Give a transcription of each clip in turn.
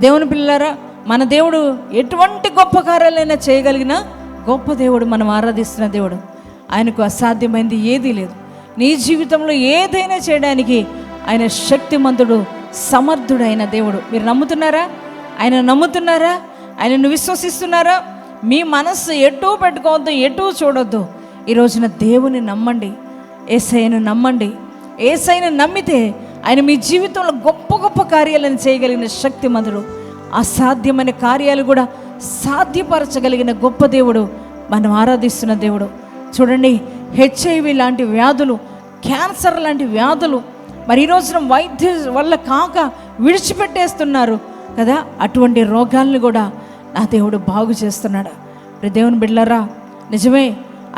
దేవుని పిల్లలారా, మన దేవుడు ఎటువంటి గొప్ప కార్యాలైనా చేయగలిగిన గొప్ప దేవుడు, మనం ఆరాధిస్తున్న దేవుడు. ఆయనకు అసాధ్యమైంది ఏదీ లేదు. నీ జీవితంలో ఏదైనా చేయడానికి ఆయన శక్తిమంతుడు, సమర్థుడైన దేవుడు. మీరు నమ్ముతున్నారా? ఆయన నమ్ముతున్నారా? ఆయనను విశ్వసిస్తున్నారా? మీ మనస్సు ఎటూ పెట్టుకోవద్దు, ఎటూ చూడొద్దు. ఈ రోజున దేవుని నమ్మండి, యేసయ్యను నమ్మండి. యేసయ్యను నమ్మితే ఆయన మీ జీవితంలో గొప్ప గొప్ప కార్యాలను చేయగలిగిన శక్తిమంతుడు. అసాధ్యమైన కార్యాలు కూడా సాధ్యపరచగలిగిన గొప్ప దేవుడు మనం ఆరాధిస్తున్న దేవుడు. చూడండి, హెచ్ఐవి లాంటి వ్యాధులు, క్యాన్సర్ లాంటి వ్యాధులు మరి ఈ రోజున వైద్య వల్ల కాక విడిచిపెట్టేస్తున్నారు కదా, అటువంటి రోగాలను కూడా నా దేవుడు బాగు చేస్తున్నాడు. దేవుని బిడ్డలారా, నిజమే,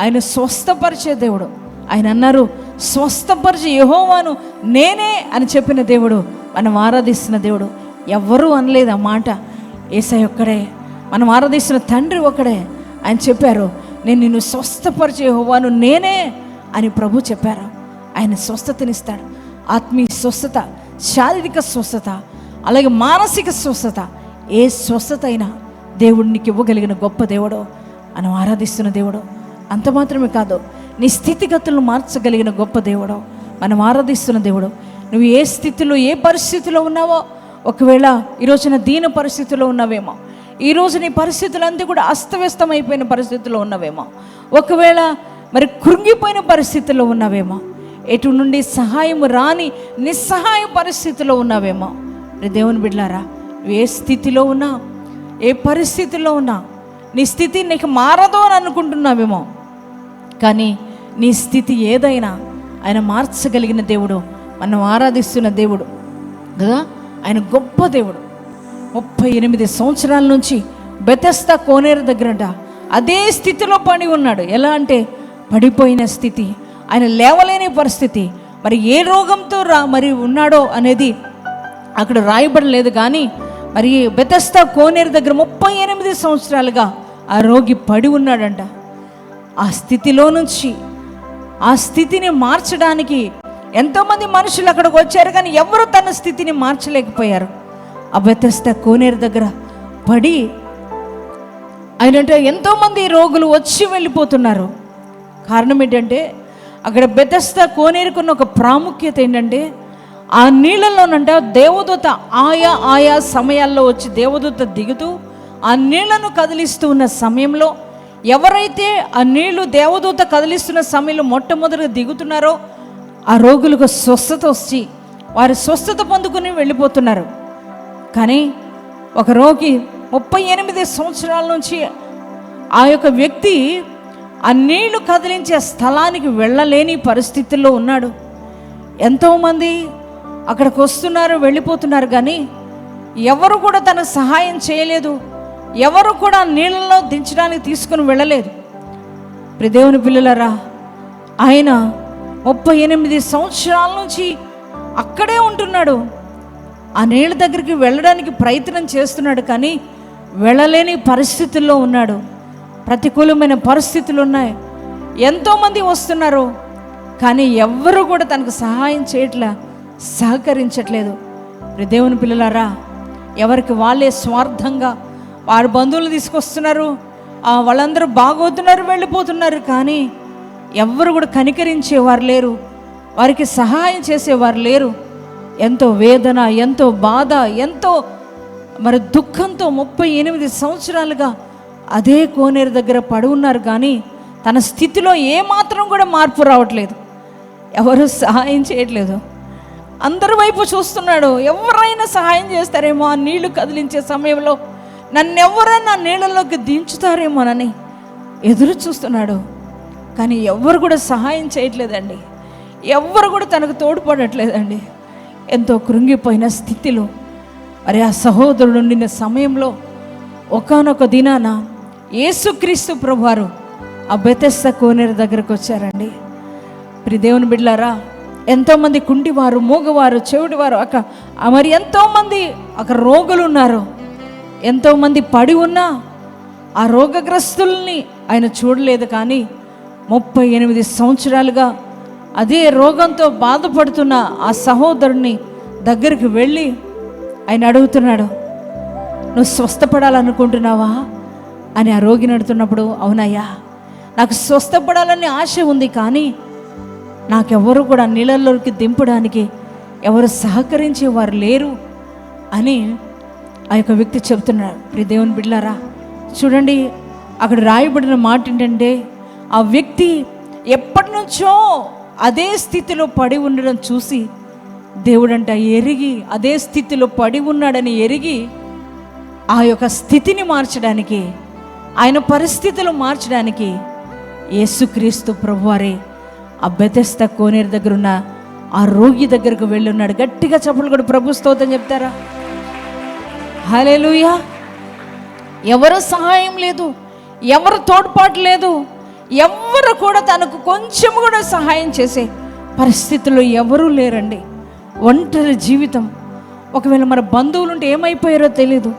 ఆయన స్వస్థపరిచే దేవుడు. ఆయన అన్నారు, స్వస్థపరిచే యెహోవాను నేనే అని చెప్పిన దేవుడు మనం ఆరాధిస్తున్న దేవుడు. ఎవ్వరూ అనలేదు ఆ మాట, యేసయ్య ఒక్కడే. మనం ఆరాధిస్తున్న తండ్రి ఒక్కడే. ఆయన చెప్పారు, నేను నిన్ను స్వస్థపరిచే యెహోవాను నేనే అని ప్రభు చెప్పారు. ఆయన స్వస్థతనిస్తాడు. ఆత్మీయ స్వస్థత, శారీరక స్వస్థత, అలాగే మానసిక స్వస్థత, ఏ స్వస్థత అయినా దేవుడికి ఇవ్వగలిగిన గొప్ప దేవుడు మనం ఆరాధిస్తున్న దేవుడు. అంత మాత్రమే కాదు, నీ స్థితిగతులను మార్చగలిగిన గొప్ప దేవుడు మనం ఆరాధిస్తున్న దేవుడు. నువ్వు ఏ స్థితిలో, ఏ పరిస్థితిలో ఉన్నావో, ఒకవేళ ఈరోజున దీన పరిస్థితిలో ఉన్నావేమో, ఈరోజు నీ పరిస్థితులంతా కూడా అస్తవ్యస్తమైపోయిన పరిస్థితుల్లో ఉన్నావేమో, ఒకవేళ మరి కృంగిపోయిన పరిస్థితుల్లో ఉన్నావేమో, ఎటు నుండి సహాయం రాని నిస్సహాయ పరిస్థితిలో ఉన్నావేమో. దేవుని బిడ్డలారా, నువ్వు ఏ స్థితిలో ఉన్నా, ఏ పరిస్థితిలో ఉన్నా, నీ స్థితి నీకు మారదు అని అనుకుంటున్నావేమో, కానీ నీ స్థితి ఏదైనా ఆయన మార్చగలిగిన దేవుడు మనం ఆరాధిస్తున్న దేవుడు కదా. ఆయన గొప్ప దేవుడు. 38 సంవత్సరాల నుంచి బెతెస్దా కోనేరు దగ్గరంట అదే స్థితిలో పడి ఉన్నాడు. ఎలా అంటే పడిపోయిన స్థితి, ఆయన లేవలేని పరిస్థితి. మరి ఏ రోగంతో మరి ఉన్నాడో అనేది అక్కడ రాయబడలేదు, కానీ మరి బెతెస్దా కోనేరు దగ్గర 38 సంవత్సరాలుగా ఆ రోగి పడి ఉన్నాడంట. ఆ స్థితిలో నుంచి ఆ స్థితిని మార్చడానికి ఎంతోమంది మనుషులు అక్కడికి వచ్చారు, కానీ ఎవరు తన స్థితిని మార్చలేకపోయారు. ఆ బెతెస్దా కోనేరు దగ్గర పడి ఆయనంటే ఎంతోమంది రోగులు వచ్చి వెళ్ళిపోతున్నారు. కారణం ఏంటంటే అక్కడ బెతెస్దా కోనేరుకున్న ఒక ప్రాముఖ్యత ఏంటంటే, ఆ నీళ్ళలోనంట దేవదూత ఆయా సమయాల్లో వచ్చి దేవదూత దిగుతూ ఆ నీళ్లను కదిలిస్తూ ఉన్న సమయంలో, ఎవరైతే ఆ నీళ్లు దేవదూత కదిలిస్తున్న సమయంలో మొట్టమొదటిగా దిగుతున్నారో ఆ రోగులకు స్వస్థత వచ్చి వారు స్వస్థత పొందుకుని వెళ్ళిపోతున్నారు. కానీ ఒక రోగి 38 సంవత్సరాల నుంచి ఆ యొక్క వ్యక్తి ఆ నీళ్లు కదిలించే స్థలానికి వెళ్ళలేని పరిస్థితుల్లో ఉన్నాడు. ఎంతోమంది అక్కడికి వస్తున్నారు, వెళ్ళిపోతున్నారు, కానీ ఎవరు కూడా తనకు సహాయం చేయలేదు. ఎవరు కూడా నీళ్ళలో దించడానికి తీసుకుని వెళ్ళలేదు. దేవుని పిల్లలారా, ఆయన 38 సంవత్సరాల నుంచి అక్కడే ఉంటున్నాడు. ఆ నీళ్ళ దగ్గరికి వెళ్ళడానికి ప్రయత్నం చేస్తున్నాడు, కానీ వెళ్ళలేని పరిస్థితుల్లో ఉన్నాడు. ప్రతికూలమైన పరిస్థితులు ఉన్నాయి, ఎంతోమంది వస్తున్నారు, కానీ ఎవ్వరూ కూడా తనకు సహాయం చేయట్లా, సహకరించట్లేదు. దేవుని పిల్లలారా, ఎవరికి వాళ్ళే స్వార్థంగా వారి బంధువులు తీసుకొస్తున్నారు, వాళ్ళందరూ బాగోతున్నారు, వెళ్ళిపోతున్నారు, కానీ ఎవ్వరు కూడా కనికరించేవారు లేరు, వారికి సహాయం చేసేవారు లేరు. ఎంతో వేదన, ఎంతో బాధ, ఎంతో మరి దుఃఖంతో 38 సంవత్సరాలుగా అదే కోనేరు దగ్గర పడి ఉన్నారు, కానీ తన స్థితిలో ఏమాత్రం కూడా మార్పు రావట్లేదు. ఎవరు సహాయం చేయట్లేదు. అందరి వైపు చూస్తున్నాడు, ఎవరైనా సహాయం చేస్తారేమో, ఆ నీళ్లు కదిలించే సమయంలో నన్నెవరైనా నీళ్ళలోకి దించుతారేమోనని ఎదురు చూస్తున్నాడు, కానీ ఎవ్వరు కూడా సహాయం చేయట్లేదండి. ఎవ్వరు కూడా తనకు తోడ్పడట్లేదండి. ఎంతో కృంగిపోయిన స్థితిలో మరి ఆ సహోదరుడు నిన్న సమయంలో ఒకానొక దినాన యేసుక్రీస్తు ప్రభువారు ఆ బెతెస్దా కోనేరు దగ్గరకు వచ్చారండి. దేవుని బిడ్డలారా, ఎంతోమంది కుంటివారు, మూగవారు, చెవిటివారు, మరి ఎంతోమంది అక్కడ రోగులు ఉన్నారు. ఎంతోమంది పడి ఉన్నా ఆ రోగగ్రస్తుల్ని ఆయన చూడలేదు, కానీ 38 సంవత్సరాలుగా అదే రోగంతో బాధపడుతున్న ఆ సహోదరుని దగ్గరికి వెళ్ళి ఆయన అడుగుతున్నాడు, నువ్వు స్వస్థపడాలనుకుంటున్నావా అని ఆ రోగిని అడుగుతున్నప్పుడు, అవునయ్యా నాకు స్వస్థపడాలని ఆశ ఉంది, కానీ నాకెవరు కూడా నీళ్ళల్లోకి దింపడానికి ఎవరు సహకరించేవారు లేరు అని ఆ యొక్క వ్యక్తి చెబుతున్నాడు. ప్రియ దేవుని బిడ్డలారా, చూడండి అక్కడ రాయబడిన మాట ఏంటంటే, ఆ వ్యక్తి ఎప్పటి నుంచో అదే స్థితిలో పడి ఉండడం చూసి దేవుడంట ఎరిగి, అదే స్థితిలో పడి ఉన్నాడని ఎరిగి ఆ యొక్క స్థితిని మార్చడానికి, ఆయన పరిస్థితులు మార్చడానికి యేసుక్రీస్తు ప్రభువారే ఆ బెతెస్దా కోనేరు దగ్గర ఉన్న ఆ రోగి దగ్గరకు వెళ్ళున్నాడు. గట్టిగా చప్పట్లు కూడా ప్రభు స్తోత్రం చెప్తారా? హల్లెలూయా. ఎవరు సహాయం లేదు, ఎవరు తోడ్పాటు లేదు, ఎవరు కూడా తనకు కొంచెం కూడా సహాయం చేసే పరిస్థితుల్లో ఎవరూ లేరండి. ఒంటరి జీవితం. ఒకవేళ మరి బంధువులు ఉంటే ఏమైపోయారో తెలీదు,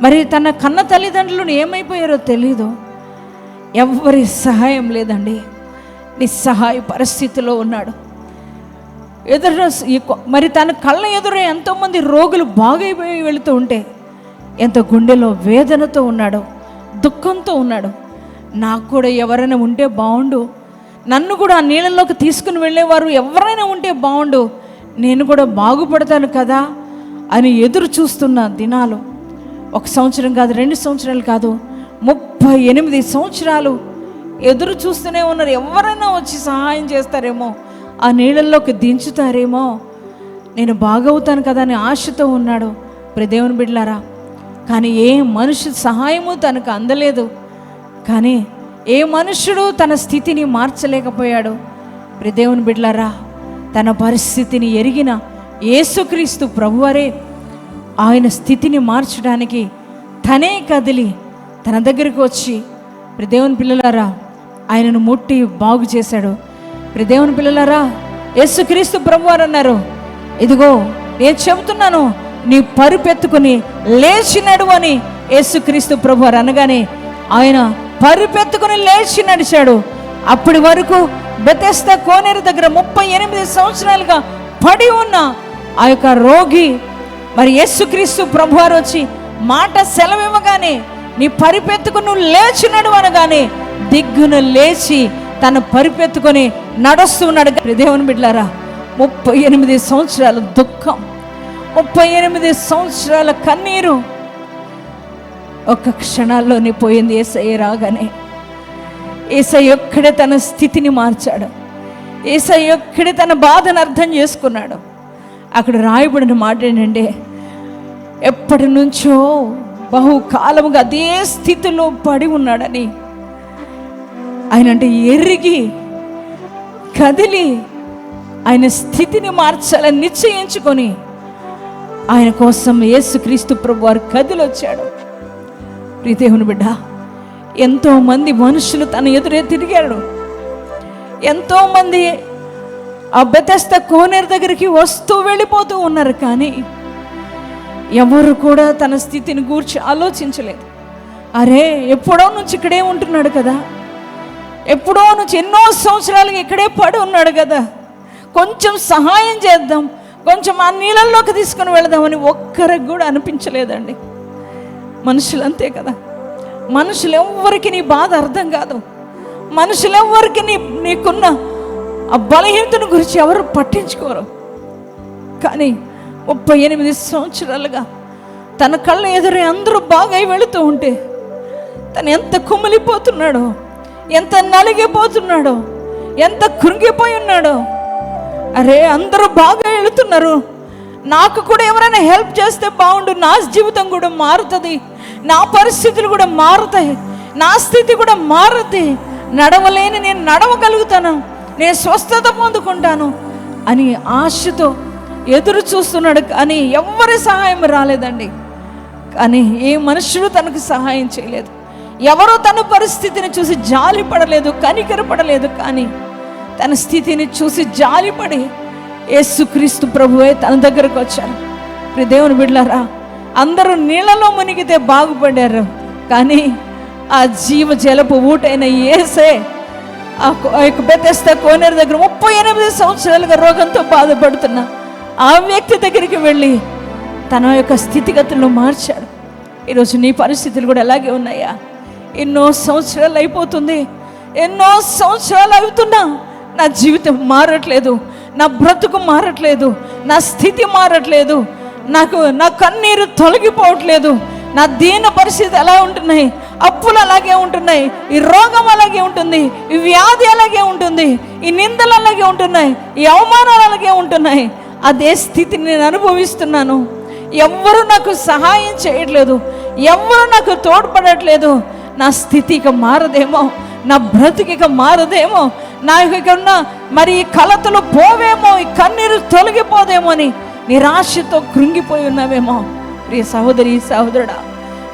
మరి తన కన్న తల్లిదండ్రులను ఏమైపోయారో తెలీదు. ఎవరి సహాయం లేదండి, నిస్సహాయ పరిస్థితిలో ఉన్నాడు. మరి తన కళ్ళ ఎదురే ఎంతోమంది రోగులు బాగైపోయి వెళుతూ ఉంటే ఎంత గుండెలో వేదనతో ఉన్నాడు, దుఃఖంతో ఉన్నాడు. నాకు కూడా ఎవరైనా ఉంటే బాగుండు, నన్ను కూడా ఆ నీళ్ళలోకి తీసుకుని వెళ్ళేవారు ఎవరైనా ఉంటే బాగుండు, నేను కూడా బాగుపడతాను కదా అని ఎదురు చూస్తున్న దినాలు 1 సంవత్సరం కాదు, 2 సంవత్సరాలు కాదు, 38 సంవత్సరాలు ఎదురు చూస్తూనే ఉన్నారు. ఎవరైనా వచ్చి సహాయం చేస్తారేమో, ఆ నీళ్ళల్లోకి దించుతారేమో, నేను బాగవుతాను కదా అని ఆశతో ఉన్నాడు. ప్రియ దేవుని బిడ్డలారా, కానీ ఏ మనిషి సహాయము తనకు అందలేదు, కానీ ఏ మనుషుడు తన స్థితిని మార్చలేకపోయాడు. ప్రియ దేవుని బిడ్డలారా, తన పరిస్థితిని ఎరిగిన యేసుక్రీస్తు ప్రభువారే ఆయన స్థితిని మార్చడానికి తనే కదిలి తన దగ్గరికి వచ్చి, ప్రియ దేవుని పిల్లలారా, ఆయనను ముట్టి బాగు చేశాడు. ప్రియ దేవుని పిల్లలారా, యేసుక్రీస్తు ప్రభువారు అన్నారు, ఇదిగో నేను చెబుతున్నాను, నీ పరుపెత్తుకుని లేచినడు అని యేసుక్రీస్తు ప్రభువారు అనగానే ఆయన పరుపెత్తుకుని లేచి నడిచాడు. అప్పటి వరకు బెతెస్దా కోనేరు దగ్గర 38 సంవత్సరాలుగా పడి ఉన్న ఆ యొక్క రోగి మరి యేసుక్రీస్తు ప్రభువారు వచ్చి మాట సెలవివ్వగానే, నీ పరిపెత్తుకుని నువ్వు లేచినడు అనగానే దిగ్గున లేచి తన పరిపెత్తుకొని నడుస్తున్నాడు. దేవుని బిడ్డలారా, 38 సంవత్సరాల దుఃఖం, 38 సంవత్సరాల కన్నీరు ఒక్క క్షణాల్లోనే పోయింది. యేసయ్య రాగానే యేసయ్య ఒక్కడే తన స్థితిని మార్చాడు. యేసయ్య ఒక్కడే తన బాధను అర్థం చేసుకున్నాడు. అక్కడ రాయబడిన మాట ఏంటంటే, ఎప్పటి నుంచో బహుకాలముగా అదే స్థితిలో పడి ఉన్నాడని ఆయన అంటే ఎరిగి కదిలి ఆయన స్థితిని మార్చాలని నిశ్చయించుకొని ఆయన కోసం యేసుక్రీస్తు ప్రభువారు కదిలి వచ్చాడు. ప్రియ దేవుని బిడ్డ, ఎంతోమంది మనుషులు తన ఎదురే తిరిగాడు. ఎంతోమంది ఆ బెతెస్దా కోనేరు దగ్గరికి వస్తూ వెళ్ళిపోతూ ఉన్నారు, కానీ ఎవరు కూడా తన స్థితిని గూర్చి ఆలోచించలేదు. అరే, ఎప్పుడో నుంచి ఇక్కడే ఉంటున్నాడు కదా, ఎప్పుడో నుంచి ఎన్నో సంవత్సరాలుగా ఇక్కడే పడి ఉన్నాడు కదా, కొంచెం సహాయం చేద్దాం, కొంచెం ఆ నీళ్ళల్లోకి తీసుకుని వెళదామని ఒక్కరికి కూడా అనిపించలేదండి. మనుషులంతే కదా, మనుషులెవ్వరికి నీ బాధ అర్థం కాదు, మనుషులెవ్వరికి నీకున్న ఆ బలహీనతను గురించి ఎవరు పట్టించుకోరు. కానీ 38 సంవత్సరాలుగా తన కళ్ళ ఎదురే అందరూ బాగా వెళుతూ ఉంటే తను ఎంత కుమిలిపోతున్నాడో, ఎంత నలిగిపోతున్నాడో, ఎంత కృంగిపోయి ఉన్నాడో. అరే, అందరూ బాగా వెళుతున్నారు, నాకు కూడా ఎవరైనా హెల్ప్ చేస్తే బాగుండు, నా జీవితం కూడా మారుతుంది, నా పరిస్థితులు కూడా మారుతాయి, నా స్థితి కూడా మారుతుంది, నడవలేని నేను నడవగలుగుతాను, నేను స్వస్థత పొందుకుంటాను అని ఆశతో ఎదురు చూస్తున్నాడు. కానీ ఎవరి సహాయం రాలేదండి. కానీ ఏ మనుషుడు తనకు సహాయం చేయలేదు, ఎవరో తన పరిస్థితిని చూసి జాలి పడలేదు, కనికరపడలేదు. కానీ తన స్థితిని చూసి జాలిపడి యేసుక్రీస్తు ప్రభువే తన దగ్గరకు వచ్చారు. ప్రియ దేవుని బిడ్డలారా, అందరూ నీళ్ళలో మునిగితే బాగుపడ్డారు, కానీ ఆ జీవజలపు ఊటైన యేసే ఆ యొక్క బెతెస్దా కోనేరు దగ్గర 38 సంవత్సరాలుగా రోగంతో బాధపడుతున్న ఆ వ్యక్తి దగ్గరికి వెళ్ళి తన యొక్క స్థితిగతులను మార్చాడు. ఈరోజు నీ పరిస్థితులు కూడా అలాగే ఉన్నాయా? ఎన్నో సంవత్సరాలు అయిపోతుంది, ఎన్నో సంవత్సరాలు అవుతున్నా నా జీవితం మారట్లేదు, నా బ్రతుకు మారట్లేదు, నా స్థితి మారట్లేదు, నా కన్నీరు తొలగిపోవట్లేదు, నా దీన పరిస్థితి ఎలా ఉంటున్నాయి, అప్పులు అలాగే ఉంటున్నాయి, ఈ రోగం అలాగే ఉంటుంది, ఈ వ్యాధి అలాగే ఉంటుంది, ఈ నిందలు అలాగే ఉంటున్నాయి, ఈ అవమానాలు అలాగే ఉంటున్నాయి. అదే స్థితిని నేను అనుభవిస్తున్నాను. ఎవ్వరూ నాకు సహాయం చేయట్లేదు, ఎవ్వరూ నాకు తోడ్పడట్లేదు. నా స్థితి ఇక మారదేమో, నా బ్రతికి ఇక మారదేమో, నా ఉన్న మరి ఈ కలతలు పోవేమో, ఈ కన్నీరు తొలగిపోదేమో అని నిరాశతో కృంగిపోయి ఉన్నావేమో. ప్రియ సహోదరి, సహోదరుడా,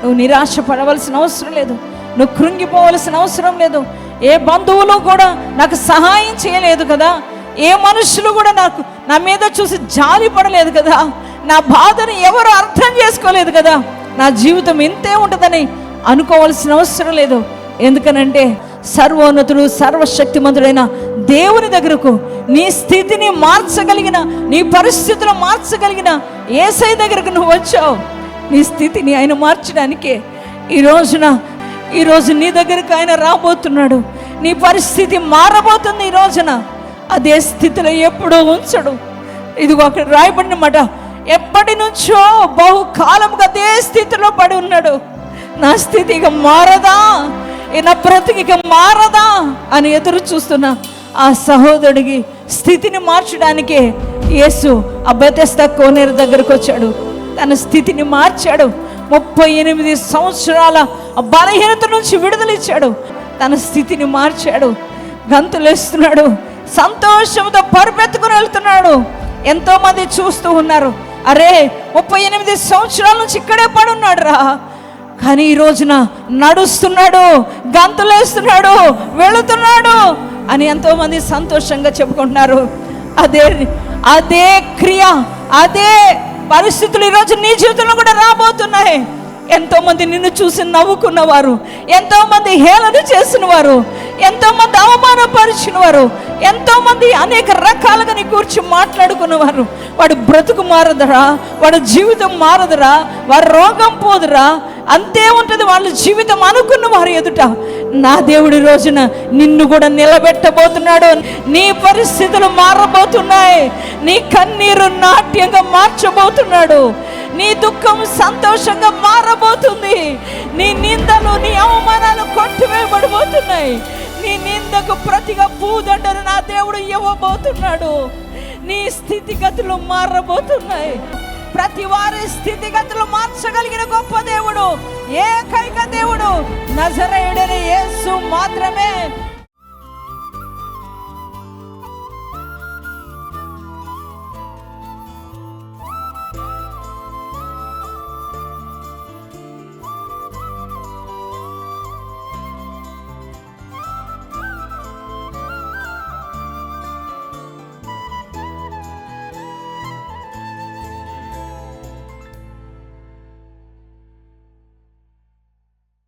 నువ్వు నిరాశ పడవలసిన అవసరం లేదు, నువ్వు కృంగిపోవలసిన అవసరం లేదు. ఏ బంధువులు కూడా నాకు సహాయం చేయలేదు కదా, ఏ మనుషులు కూడా నా మీద చూసి జాలి పడలేదు కదా, నా బాధని ఎవరు అర్థం చేసుకోలేదు కదా, నా జీవితం ఇంతే ఉంటుందని అనుకోవాల్సిన అవసరం లేదు. ఎందుకనంటే సర్వోన్నతుడు, సర్వశక్తిమంతుడైన దేవుని దగ్గరకు నీ స్థితిని మార్చగలిగిన, నీ పరిస్థితులు మార్చగలిగిన యేసయ్య దగ్గరకు నువ్వు వచ్చావు. నీ స్థితిని ఆయన మార్చడానికే ఈరోజు నీ దగ్గరకు ఆయన రాబోతున్నాడు. నీ పరిస్థితి మారబోతుంది ఈ రోజున. అదే స్థితిలో ఎప్పుడో ఉంచడు. ఇదిగో అక్కడ రాయబడిన మాట, ఎప్పటి నుంచో బహుకాలంగా అదే స్థితిలో పడి ఉన్నాడు. నా స్థితి ఇక మారదా, నా బ్రతికి ఇక మారదా అని ఎదురు చూస్తున్న ఆ సహోదరుడికి స్థితిని మార్చడానికే యేసు ఆ బెతెస్దా కోనేరు దగ్గరకు వచ్చాడు. తన స్థితిని మార్చాడు. 38 సంవత్సరాల బలహీనత నుంచి విడుదలిచ్చాడు. తన స్థితిని మార్చాడు. గంతులేస్తున్నాడు, సంతోషంతో పరుపెత్తుకుని వెళ్తున్నాడు. ఎంతోమంది చూస్తూ ఉన్నారు, అరే 38 సంవత్సరాల నుంచి ఇక్కడే పడున్నాడు రా, కానీ ఈ రోజున నడుస్తున్నాడు, గంతులేస్తున్నాడు, వెళుతున్నాడు అని ఎంతోమంది సంతోషంగా చెప్పుకుంటున్నారు. అదే క్రియ, అదే పరిస్థితులు ఈరోజు నీ జీవితంలో కూడా రాబోతున్నాయి. ఎంతోమంది నిన్ను చూసి నవ్వుకున్నవారు, ఎంతోమంది హేళన చేసిన వారు, ఎంతోమంది అవమానపరిచిన వారు, ఎంతోమంది అనేక రకాలుగా నీ గురించి మాట్లాడుకున్నవారు. వాడు బ్రతుకు మారదురా, వాడు జీవితం మారదురా, వారి రోగం పోదురా, అంతే ఉంటుంది వాళ్ళ జీవితం అనుకున్న వారు ఎదుట నా దేవుడి రోజున నిన్ను కూడా నిలబెట్టబోతున్నాడు. నీ పరిస్థితులు మారబోతున్నాయి. నీ కన్నీరు నాట్యంగా మార్చబోతున్నాడు. నీ దుఃఖం సంతోషంగా మారబోతుంది. నీ నిందలు, నీ అవమానాలు కొట్టివేయబడబోతున్నాయి. నీ నిందకు ప్రతిగా పూదండను నా దేవుడు ఇవ్వబోతున్నాడు. నీ స్థితిగతులు మారబోతున్నాయి. ప్రతి వారి స్థితిగతులు మార్చగలిగిన గొప్ప దేవుడు, ఏకైక దేవుడు నజరేయుడైన యేసు మాత్రమే.